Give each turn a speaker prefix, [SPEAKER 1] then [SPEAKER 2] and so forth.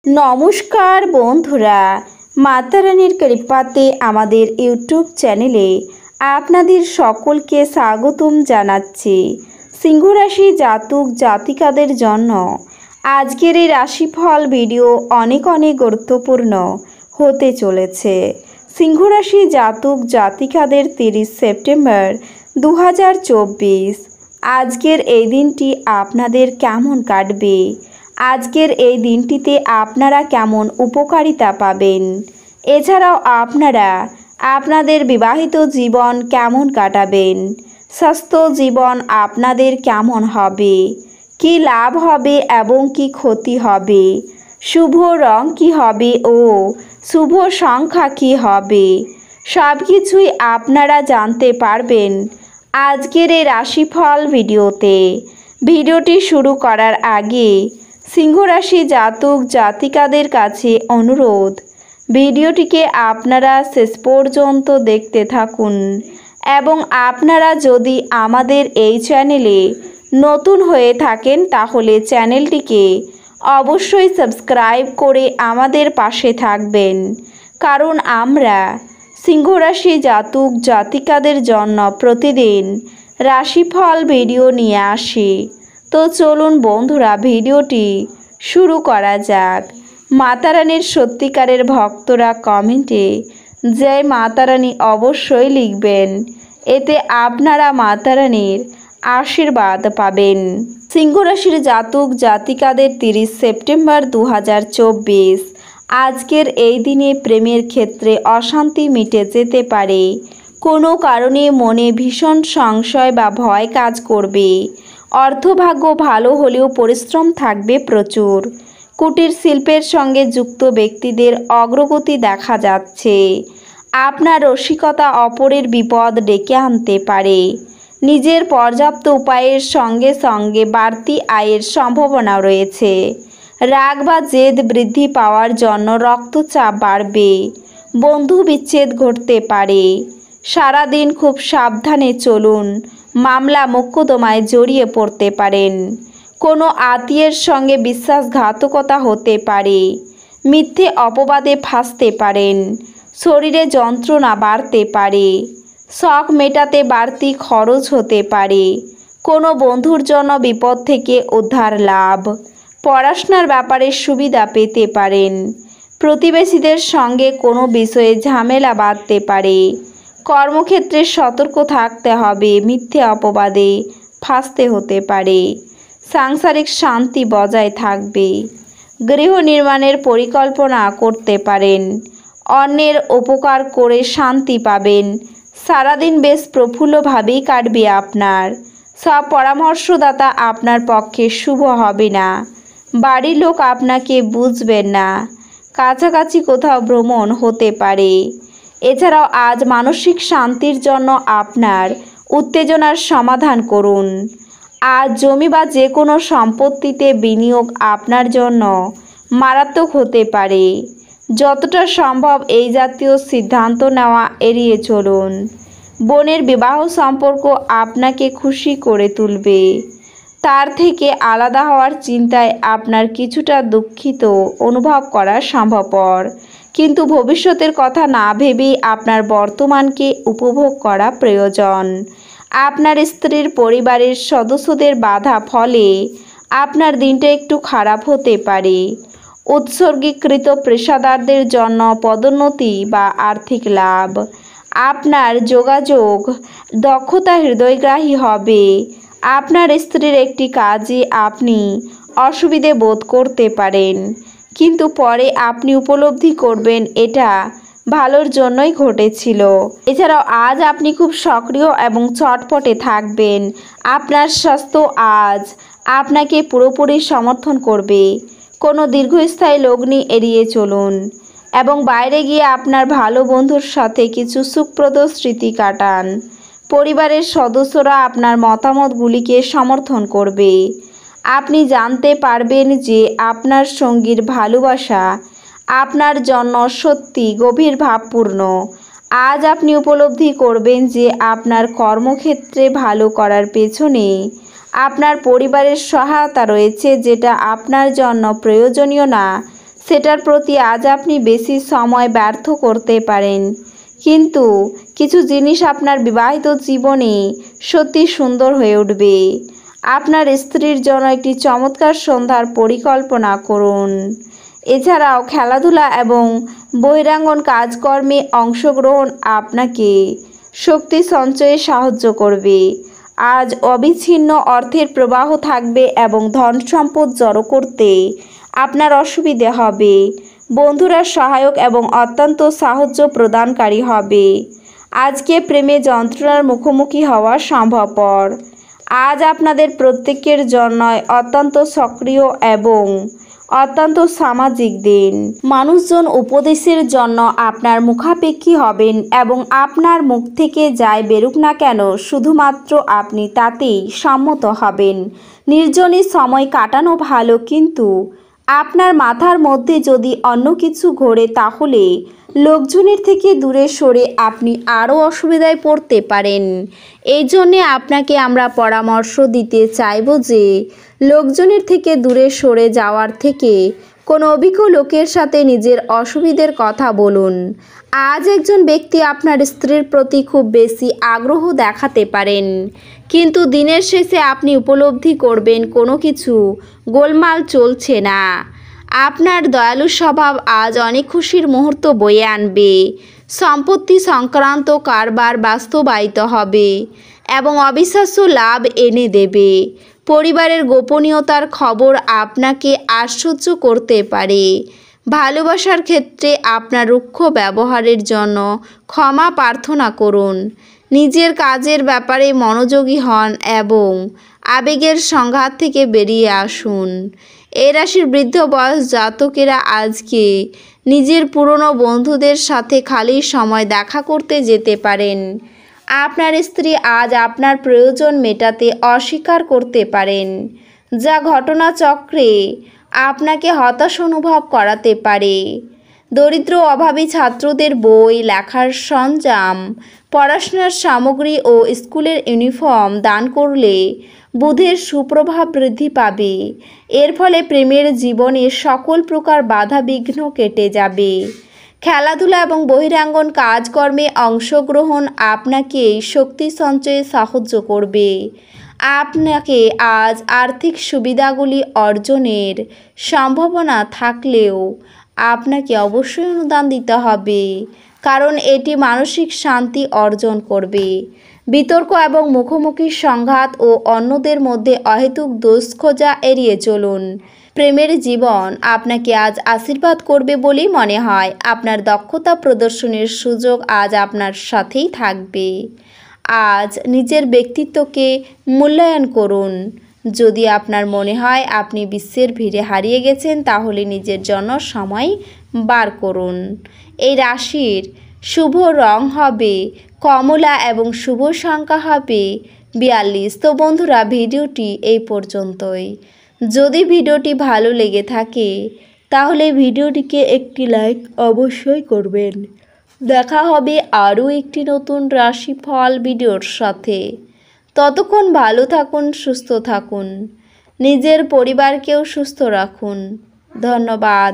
[SPEAKER 1] নমস্কার বন্ধুরা, মাতা রানীর কৃপাতে আমাদের ইউটিউব চ্যানেলে আপনাদের সকলকে স্বাগতম জানাচ্ছি। সিংহ রাশি জাতক জাতিকাদের জন্য আজকের এই রাশিফল ভিডিও অনেক গুরুত্বপূর্ণ হতে চলেছে। সিংহ রাশি জাতক জাতিকাদের 30 সেপ্টেম্বর 2024 আজকের এই দিনটি আপনাদের কেমন কাটবে, আজকের এই দিনটিতে আপনারা কেমন উপকারিতা পাবেন, এছাড়াও আপনারা আপনাদের বিবাহিত জীবন কেমন কাটাবেন, স্বাস্থ্য জীবন আপনাদের কেমন হবে, কি লাভ হবে এবং কি ক্ষতি হবে, শুভ রং কি হবে ও শুভ সংখ্যা কি হবে, সব কিছুই আপনারা জানতে পারবেন আজকের এই রাশিফল ভিডিওতে। ভিডিওটি শুরু করার আগে সিংহ রাশি জাতক জাতিকাদের কাছে অনুরোধ, ভিডিওটিকে আপনারা শেষ পর্যন্ত দেখতে থাকুন এবং আপনারা যদি আমাদের এই চ্যানেলে নতুন হয়ে থাকেন তাহলে চ্যানেলটিকে অবশ্যই সাবস্ক্রাইব করে আমাদের পাশে থাকবেন, কারণ আমরা সিংহ রাশি জাতক জাতিকাদের জন্য প্রতিদিন রাশিফল ভিডিও নিয়ে আসি। তো চলুন বন্ধুরা, ভিডিওটি শুরু করা যাক। মাতা রানীর সত্যিকারের ভক্তরা কমেন্টে জয় মাতা রানী অবশ্যই লিখবেন, এতে আপনারা মাতা রানীর আশীর্বাদ পাবেন। সিংহ রাশির জাতক জাতিকাদের 30 সেপ্টেম্বর 2024 আজকের এই দিনে প্রেমের ক্ষেত্রে অশান্তি মিটে যেতে পারে। কোনো কারণে মনে ভীষণ সংশয় বা ভয় কাজ করবে। অর্থভাগ্য ভালো হলেও পরিশ্রম থাকবে প্রচুর। কুটির শিল্পের সঙ্গে যুক্ত ব্যক্তিদের অগ্রগতি দেখা যাচ্ছে। আপনার রসিকতা অপরের বিপদ ডেকে আনতে পারে। নিজের পর্যাপ্ত উপায়ের সঙ্গে সঙ্গে বাড়তি আয়ের সম্ভাবনা রয়েছে। রাগ বা জেদ বৃদ্ধি পাওয়ার জন্য রক্তচাপ বাড়বে। বন্ধু বিচ্ছেদ ঘটতে পারে। সারাদিন খুব সাবধানে চলুন, মামলা মোকদ্দমায় জড়িয়ে পড়তে পারেন। কোনো আত্মীয়ের সঙ্গে বিশ্বাসঘাতকতা হতে পারে। মিথ্যে অপবাদে ফাঁসতে পারেন। শরীরে যন্ত্রণা বাড়তে পারে। শখ মেটাতে বাড়তি খরচ হতে পারে। কোনো বন্ধুর জন্য বিপদ থেকে উদ্ধার লাভ। পড়াশোনার ব্যাপারে সুবিধা পেতে পারেন। প্রতিবেশীদের সঙ্গে কোনো বিষয়ে ঝামেলা বাঁধতে পারে। কর্মক্ষেত্রে সতর্ক থাকতে হবে, মিথ্যে অপবাদে ফাঁসতে হতে পারে। সাংসারিক শান্তি বজায় থাকবে। গৃহ নির্মাণের পরিকল্পনা করতে পারেন। অন্যের উপকার করে শান্তি পাবেন। সারাদিন বেশ প্রফুল্লভাবেই কাটবে আপনার। সব পরামর্শদাতা আপনার পক্ষে শুভ হবে না। বাড়ির লোক আপনাকে বুঝবেন না। কাছাকাছি কোথাও ভ্রমণ হতে পারে। এছাড়াও আজ মানসিক শান্তির জন্য আপনার উত্তেজনার সমাধান করুন। আজ জমি বা যে কোনো সম্পত্তিতে বিনিয়োগ আপনার জন্য মারাত্মক হতে পারে। যতটা সম্ভব এই জাতীয় সিদ্ধান্ত নেওয়া এড়িয়ে চলুন। বোনের বিবাহ সম্পর্ক আপনাকে খুশি করে তুলবে। তার থেকে আলাদা হওয়ার চিন্তায় আপনার কিছুটা দুঃখিত অনুভব করা সম্ভবপর, কিন্তু ভবিষ্যতের কথা না ভেবেই আপনার বর্তমানকে উপভোগ করা প্রয়োজন। আপনার স্ত্রীর পরিবারের সদস্যদের বাধা ফলে আপনার দিনটা একটু খারাপ হতে পারে। উৎসর্গীকৃত পেশাদারদের জন্য পদোন্নতি বা আর্থিক লাভ। আপনার যোগাযোগ দক্ষতা হৃদয়গ্রাহী হবে। আপনার স্ত্রীর একটি কাজে আপনি অসুবিধে বোধ করতে পারেন, কিন্তু পরে আপনি উপলব্ধি করবেন এটা ভালোর জন্যই ঘটেছিল। এছাড়াও আজ আপনি খুব সক্রিয় এবং চটপটে থাকবেন। আপনার স্বাস্থ্য আজ আপনাকে পুরোপুরি সমর্থন করবে। কোনো দীর্ঘস্থায়ী লগ্নি এড়িয়ে চলুন এবং বাইরে গিয়ে আপনার ভালো বন্ধুর সাথে কিছু সুখপ্রদ স্মৃতি কাটান। পরিবারের সদস্যরা আপনার মতামতগুলিকে সমর্থন করবে। আপনি জানতে পারবেন যে আপনার সঙ্গীর ভালোবাসা আপনার জন্য সত্যি গভীর ভাবপূর্ণ। আজ আপনি উপলব্ধি করবেন যে আপনার কর্মক্ষেত্রে ভালো করার পেছনে আপনার পরিবারের সহায়তা রয়েছে, যেটা আপনার জন্য প্রয়োজনীয় না সেটার প্রতি আজ আপনি বেশি সময় ব্যর্থ করতে পারেন। কিন্তু কিছু জিনিস আপনার বিবাহিত জীবনে সত্যি সুন্দর হয়ে উঠবে। আপনার স্ত্রীর জন্য একটি চমৎকার সন্ধ্যার পরিকল্পনা করুন। এছাড়াও খেলাধুলা এবং বহিরাঙ্গন কাজকর্মে অংশগ্রহণ আপনাকে শক্তি সঞ্চয়ে সাহায্য করবে। আজ অবিচ্ছিন্ন অর্থের প্রবাহ থাকবে এবং ধন সম্পদ জড়ো করতে আপনার অসুবিধে হবে। বন্ধুরা সহায়ক এবং অত্যন্ত সাহায্য প্রদানকারী হবে। আজকে প্রেমে যন্ত্রণার মুখোমুখি হওয়া সম্ভবপর। আজ আপনাদের প্রত্যেকের জন্যই অত্যন্ত সক্রিয় এবং অত্যন্ত সামাজিক দিন। মানুষজন উপদেশের জন্য আপনার মুখাপেক্ষী হবেন এবং আপনার মুখ থেকে যাই বেরুক না কেন শুধুমাত্র আপনি তাতেই সম্মত হবেন। নির্জনে সময় কাটানো ভালো, কিন্তু আপনার মাথার মধ্যে যদি অন্য কিছু ঘোরে তাহলে লোকজনের থেকে দূরে সরে আপনি আরও অসুবিধায় পড়তে পারেন। এই জন্যে আপনাকে আমরা পরামর্শ দিতে চাইব যে লোকজনের থেকে দূরে সরে যাওয়ার থেকে কোনো অভিজ্ঞ লোকের সাথে নিজের অসুবিধের কথা বলুন। আজ একজন ব্যক্তি আপনার স্ত্রীর প্রতি খুব বেশি আগ্রহ দেখাতে পারেন, কিন্তু দিনের শেষে আপনি উপলব্ধি করবেন কোনো কিছু গোলমাল চলছে না। আপনার দয়ালু স্বভাব আজ অনেক খুশির মুহূর্ত বয়ে আনবে। সম্পত্তি সংক্রান্ত কারবার বাস্তবায়িত হবে এবং অবিশ্বাস্য লাভ এনে দেবে। পরিবারের গোপনীয়তার খবর আপনাকে আশ্চর্য করতে পারে। ভালোবাসার ক্ষেত্রে আপনার রুক্ষ ব্যবহারের জন্য ক্ষমা প্রার্থনা করুন। নিজের কাজের ব্যাপারে মনোযোগী হন এবং আবেগের সংঘাত থেকে বেরিয়ে আসুন। এই রাশির বৃদ্ধ বয়স জাতকেরা আজকে নিজের পুরনো বন্ধুদের সাথে খালি সময় দেখা করতে যেতে পারেন। আপনার স্ত্রী আজ আপনার প্রয়োজন মেটাতে অস্বীকার করতে পারেন, যা ঘটনাচক্রে আপনাকে হতাশ অনুভব করাতে পারে। দরিদ্র অভাবী ছাত্রদের বই, লেখার সরঞ্জাম, পড়াশোনার সামগ্রী ও স্কুলের ইউনিফর্ম দান করলে বুধের সুপ্রভাব বৃদ্ধি পাবে। এর ফলে প্রেমের জীবনে সকল প্রকার বাধা বিঘ্ন কেটে যাবে। খেলাধুলা এবং বহিরাঙ্গন কাজকর্মে অংশগ্রহণ আপনাকে শক্তি সঞ্চয়ে সাহায্য করবে। আপনাকে আজ আর্থিক সুবিধাগুলি অর্জনের সম্ভাবনা থাকলেও আপনাকে অবশ্যই অনুদান দিতে হবে, কারণ এটি মানসিক শান্তি অর্জন করবে। বিতর্ক এবং মুখোমুখি সংঘাত ও অন্যদের মধ্যে অহেতুক দোষ খোঁজা এড়িয়ে চলুন। প্রেমের জীবন আপনাকে আজ আশীর্বাদ করবে বলেই মনে হয়। আপনার দক্ষতা প্রদর্শনের সুযোগ আজ আপনার সাথেই থাকবে। আজ নিজের ব্যক্তিত্বকে মূল্যায়ন করুন। যদি আপনার মনে হয় আপনি বিশ্বের ভিড়ে হারিয়ে গেছেন, তাহলে নিজের জন্য সময় বার করুন। এই রাশির শুভ রং হবে কমলা এবং শুভ সংখ্যা হবে 42। তো বন্ধুরা, ভিডিওটি এই পর্যন্তই। যদি ভিডিওটি ভালো লেগে থাকে তাহলে ভিডিওটিকে একটি লাইক অবশ্যই করবেন। দেখা হবে আরও একটি নতুন রাশিফল ভিডিওর সাথে। ততক্ষণ ভালো থাকুন, সুস্থ থাকুন, নিজের পরিবারকেও সুস্থ রাখুন। ধন্যবাদ।